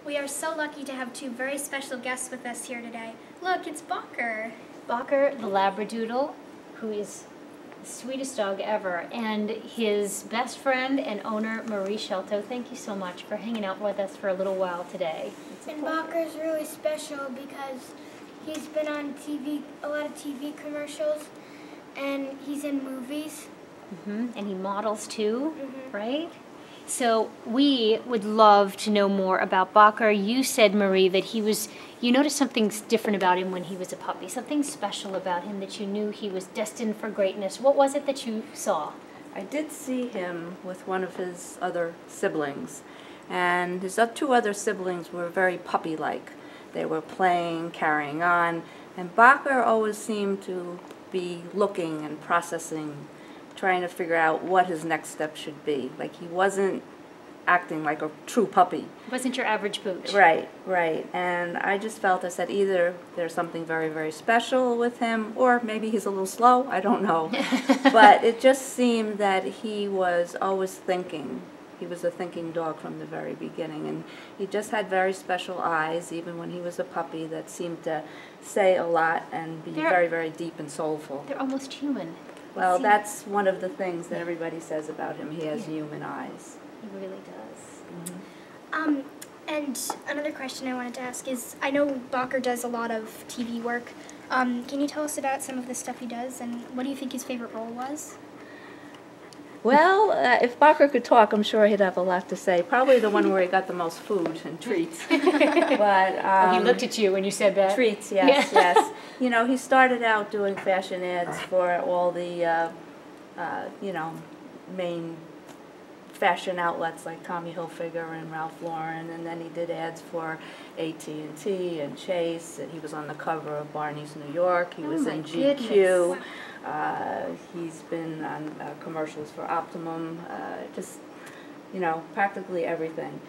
We are so lucky to have two very special guests with us here today. Look, it's Bocker. Bocker the Labradoodle, who is the sweetest dog ever, and his best friend and owner, Marie Shelto. Thank you so much for hanging out with us for a little while today. And Bocker's really special because he's been on TV, a lot of TV commercials, and he's in movies. And he models too, right? So we would love to know more about Bocker. You said, Marie, that you noticed something different about him when he was a puppy, something special about him that you knew he was destined for greatness. What was it that you saw? I did see him with one of his other siblings, and his two other siblings were very puppy-like. They were playing, carrying on, and Bocker always seemed to be looking and processing, trying to figure out what his next step should be. Like, he wasn't acting like a true puppy. Wasn't your average pooch. Right, right. And I just felt, I said, either there's something very, very special with him, or maybe he's a little slow, I don't know. But it just seemed that he was always thinking. He was a thinking dog from the very beginning, and he just had very special eyes, even when he was a puppy, that seemed to say a lot and be very, very deep and soulful. They're almost human. Well, that's one of the things that everybody says about him. He has human eyes. He really does. And another question I wanted to ask is, I know Bocker does a lot of TV work. Can you tell us about some of the stuff he does, and what do you think his favorite role was? Well, if Bocker could talk, I'm sure he'd have a lot to say. Probably the one where he got the most food and treats. But He looked at you when you said that. Treats, yes, yes. You know, he started out doing fashion ads for all the, main fashion outlets like Tommy Hilfiger and Ralph Lauren, and then he did ads for AT&T and Chase, and he was on the cover of Barney's New York. He was in GQ. He's been on commercials for Optimum, just, practically everything.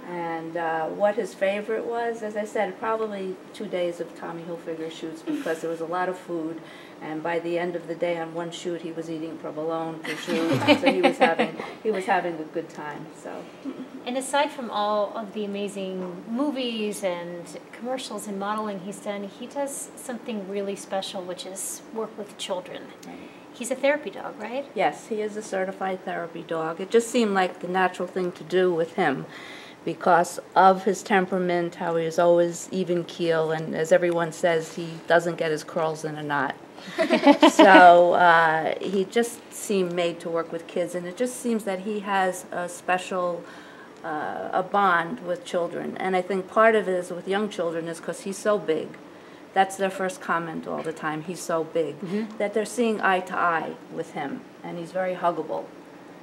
And what his favorite was, as I said, probably 2 days of Tommy Hilfiger shoots, because there was a lot of food, and by the end of the day on one shoot he was eating provolone for shoot, so he was having a good time. So. And aside from all of the amazing movies and commercials and modeling he's done, he does something really special, which is work with children. Right. He's a therapy dog, right? Yes, he is a certified therapy dog. It just seemed like the natural thing to do with him, because of his temperament, how he is always even keel, and as everyone says, he doesn't get his curls in a knot. So he just seemed made to work with kids, and it just seems that he has a special a bond with children. And I think part of it is with young children is because he's so big. That's their first comment all the time, he's so big, that they're seeing eye to eye with him, and he's very huggable.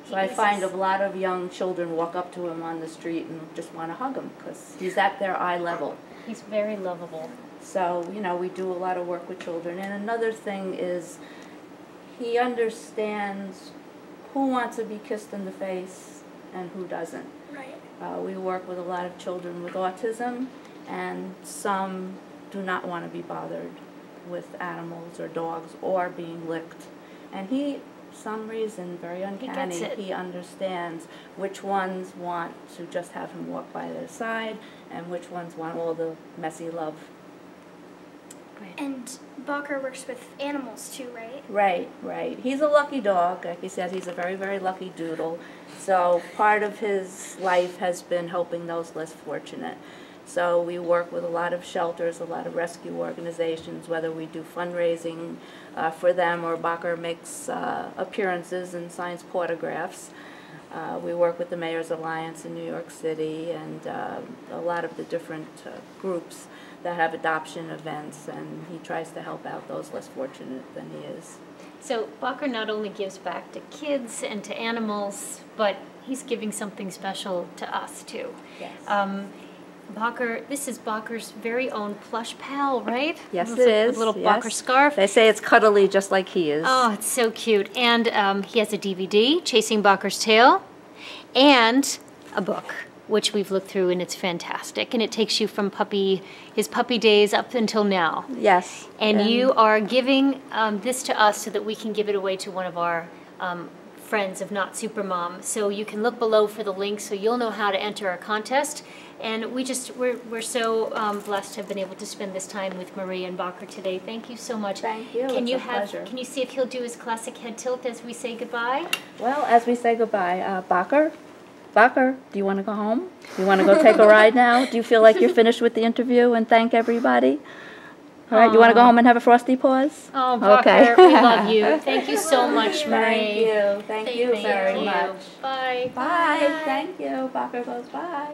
So I find a lot of young children walk up to him on the street and just want to hug him because he's at their eye level. He's very lovable. So, we do a lot of work with children. And another thing is he understands who wants to be kissed in the face and who doesn't. Right. We work with a lot of children with autism, and some do not want to be bothered with animals or dogs or being licked. And he, some reason, very uncanny, he understands which ones want to just have him walk by their side and which ones want all the messy love. Right. And Bocker works with animals too, right? Right, right. He's a lucky dog. Like he said, he's a very, very lucky doodle. So part of his life has been helping those less fortunate. So we work with a lot of shelters, a lot of rescue organizations, whether we do fundraising for them or Bocker makes appearances and signs autographs. We work with the Mayor's Alliance in New York City and a lot of the different groups that have adoption events, and he tries to help out those less fortunate than he is. So Bocker not only gives back to kids and to animals, but he's giving something special to us too. Yes. Bocker, this is Bocker's very own plush pal, right? Yes, it is. With a little yes. Bocker scarf. They say it's cuddly just like he is. Oh, it's so cute. And he has a DVD, Chasing Bocker's Tail, and a book, which we've looked through, and it's fantastic. And it takes you from his puppy days up until now. Yes. And you are giving this to us so that we can give it away to one of our friends of Not Supermom. So you can look below for the link so you'll know how to enter our contest. And we're so blessed to have been able to spend this time with Marie and Bocker today. Thank you so much. Thank you. It's a pleasure. Can you see if he'll do his classic head tilt as we say goodbye? Well, as we say goodbye, Bocker, do you want to go home? Do you want to go take a ride now? Do you feel like you're finished with the interview and thank everybody? All right, you want to go home and have a frosty pause? Oh, Bocker, we love you. Thank you so much, Marie. Thank you. Thank you very much. Bye. Bye. Thank you. Bocker goes bye.